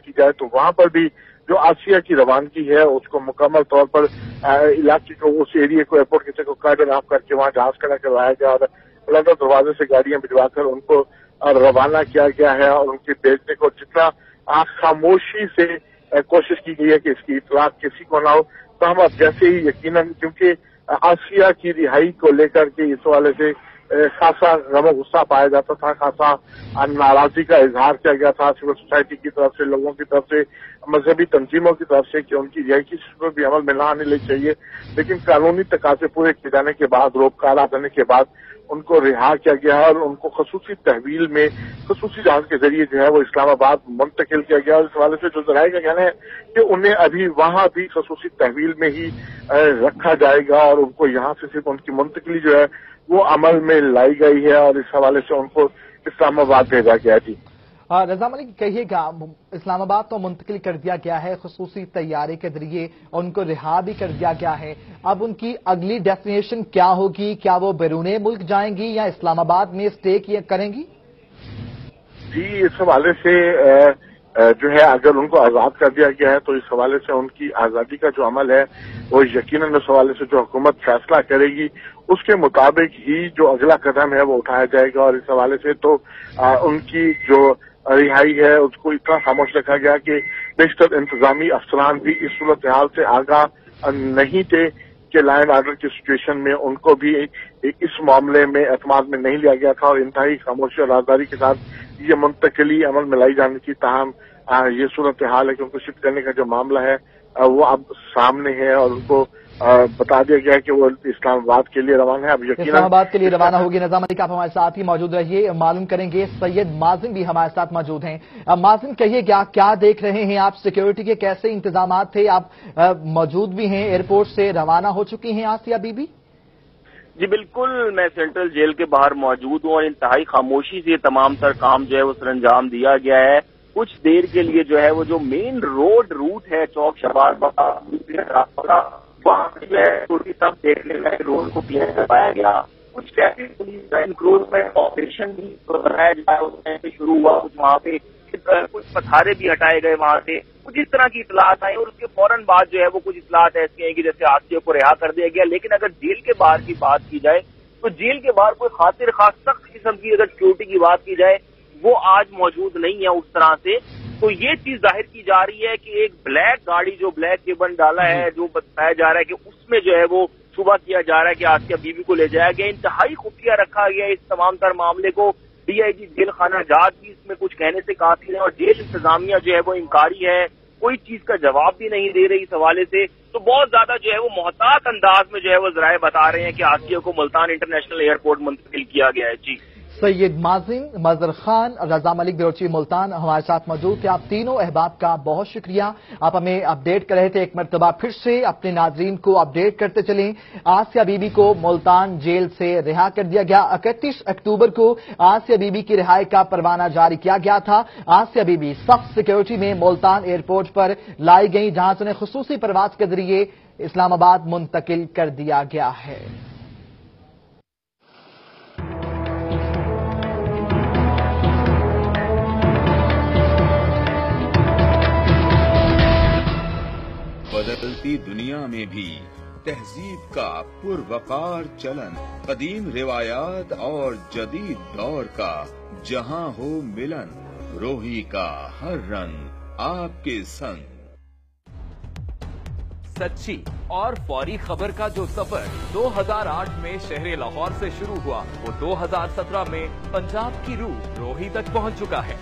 की जाए तो वहां पर भी जो आसिया की रवानगी है उसको मुकम्मल तौर पर इलाके को, उस एरिया को, एयरपोर्ट के को कार्डन ऑफ करके वहां जहाज खड़ा करवाया गया और लंदन दरवाजे से गाड़ियां भिजवाकर उनको रवाना किया गया है और उनके भेजने को जितना खामोशी से कोशिश की गई है कि इसकी इतला किसी को ना हो, तो हम अब जैसे ही यकीनन, क्योंकि आसिया की रिहाई को लेकर के इस हवाले से खासा गम गुस्सा पाया जाता था, खासा नाराजगी का इजहार किया गया था सिविल सोसाइटी की तरफ से, लोगों की तरफ से, मजहबी तंजीमों की तरफ से कि उनकी रिहाई की सूरत भी अमल में न आने लगी चाहिए। लेकिन कानूनी तकाजे पूरे किए जाने के बाद, रोकथाम आने के बाद उनको रिहा किया गया है और उनको खसूसी तहवील में खसूसी जहाज के जरिए जो है वो इस्लामाबाद मुंतकिल किया गया। और इस हवाले से जो जराये का कहना है कि उन्हें अभी वहां भी खसूसी तहवील में ही रखा जाएगा और उनको यहाँ से सिर्फ उनकी मुंतकिली जो है वो अमल में लाई गई है और इस हवाले से उनको इस्लामाबाद भेजा गया। जी रजा मलिक, कहिएगा, इस्लामाबाद तो मुंतकिल कर दिया गया है खसूसी तैयारे के जरिए, उनको रिहा भी कर दिया गया है। अब उनकी अगली डेस्टिनेशन क्या होगी? क्या वो बैरूने मुल्क जाएंगी या इस्लामाबाद में स्टे करेंगी? जी, इस हवाले से जो है अगर उनको आजाद कर दिया गया है तो इस हवाले से उनकी आजादी का जो अमल है वो यकीनन उस हवाले से जो हुकूमत फैसला करेगी उसके मुताबिक ही जो अगला कदम है वो उठाया जाएगा। और इस हवाले से तो उनकी जो रिहाई है उसको इतना खामोश रखा गया कि बेशतर इंतजामी अफसरान भी इस सूरत हाल से आगाह नहीं थे कि लाइन आर्डर की सिचुएशन में उनको भी इस मामले में एतमाद में नहीं लिया गया था और इंतहाई खामोशी और राजदारी के साथ ये मुंतकिली अमल में लाई जाने की ताहम ये सूरत हाल है कि उनको शिफ्ट करने का जो मामला है वो अब सामने है और उनको बता दिया गया है कि वो इस्लामाबाद के लिए रवाना है। अब यकीनन इस्लामाबाद के लिए रवाना होगी। नज़ाम मलिक, आप हमारे साथ ही मौजूद रहिए, मालूम करेंगे। सैयद माजिम भी हमारे साथ मौजूद हैं। माजिम, कहिए क्या देख रहे हैं आप? सिक्योरिटी के कैसे इंतजाम थे? आप मौजूद भी हैं, एयरपोर्ट से रवाना हो चुकी हैं आसिया बीबी? जी बिल्कुल, मैं सेंट्रल जेल के बाहर मौजूद हूँ और इंतहाई खामोशी से तमाम तर काम जो है वो सरंजाम दिया गया है। कुछ देर के लिए जो है वो जो मेन रूट है चौक शबाज वहां जो है थोड़ी सब देखने में रोड को क्लियर करवाया गया। कुछ ट्रैफिक पुलिस का इंक्रोचमेंट ऑपरेशन भी बनाया जाए उसमें से शुरू हुआ। कुछ वहां पे कुछ पथारे भी हटाए गए वहां से, कुछ इस तरह की इतलात आई और उसके फौरन बाद जो है वो कुछ इतलात ऐसी आई कि जैसे आसिया को रिहा कर दिया गया। लेकिन अगर जेल के बाहर की बात की जाए तो जेल के बाहर कोई खातिर खास सख्त किस्म की अगर सिक्योरिटी की बात की जाए वो आज मौजूद नहीं है उस तरह से। तो ये चीज जाहिर की जा रही है कि एक ब्लैक गाड़ी जो ब्लैक रिबन डाला है, जो बताया जा रहा है कि उसमें जो है वो शुबा किया जा रहा है कि आसिया बीबी को ले जाया गया। इंतहाई खुफिया रखा गया इस तमाम तर मामले को। डीआईजी जेल खाना जात भी इसमें कुछ कहने से काफिल है और जेल इंतजामिया जो है वो इंकारी है, कोई चीज का जवाब भी नहीं दे रही इस हवाले से। तो बहुत ज्यादा जो है वो मोहतात अंदाज में जो है वो जराए बता रहे हैं कि आसिया को मुल्तान इंटरनेशनल एयरपोर्ट मुंतकिल किया गया है। जी सैयद माजिम, मजहर खान, रजा मलिक ब्यूरो मुल्तान हमारे साथ मौजूद थे। आप तीनों अहबाब का बहुत शुक्रिया, आप हमें अपडेट कर रहे थे। एक मरतबा फिर से अपने नाजरीन को अपडेट करते चलें। आसिया बीबी को मुल्तान जेल से रिहा कर दिया गया। 31 अक्टूबर को आसिया बीबी की रिहाई का परवाना जारी किया गया था। आसिया बीबी सख्त सिक्योरिटी में मुल्तान एयरपोर्ट पर लाई गई, जहां से उन्हें खुसूसी परवाज के जरिए इस्लामाबाद मुंतकिल कर दिया गया है। बदलती दुनिया में भी तहजीब का पुरवकार चलन, कदीम रिवायात और जदीद दौर का जहां हो मिलन, रोही का हर रंग आपके संग। सच्ची और फौरी खबर का जो सफर 2008 में शहर लाहौर से शुरू हुआ वो 2017 में पंजाब की रूह रोही तक पहुंच चुका है।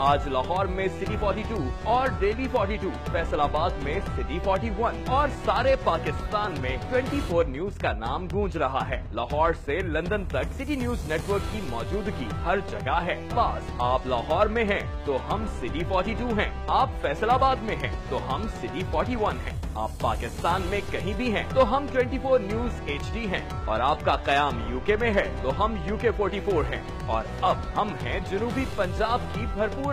आज लाहौर में सिटी 42 और डेली 42, फैसलाबाद में सिटी 41 और सारे पाकिस्तान में 24 न्यूज का नाम गूंज रहा है। लाहौर से लंदन तक सिटी न्यूज नेटवर्क की मौजूदगी हर जगह है। बस आप लाहौर में हैं तो हम सिटी 42 हैं, आप फैसलाबाद में हैं तो हम सिटी 41 हैं, आप पाकिस्तान में कहीं भी हैं तो हम 24 न्यूज HD हैं और आपका कयाम यूके में है तो हम UK 44 हैं और अब हम हैं जनूबी पंजाब की भरपूर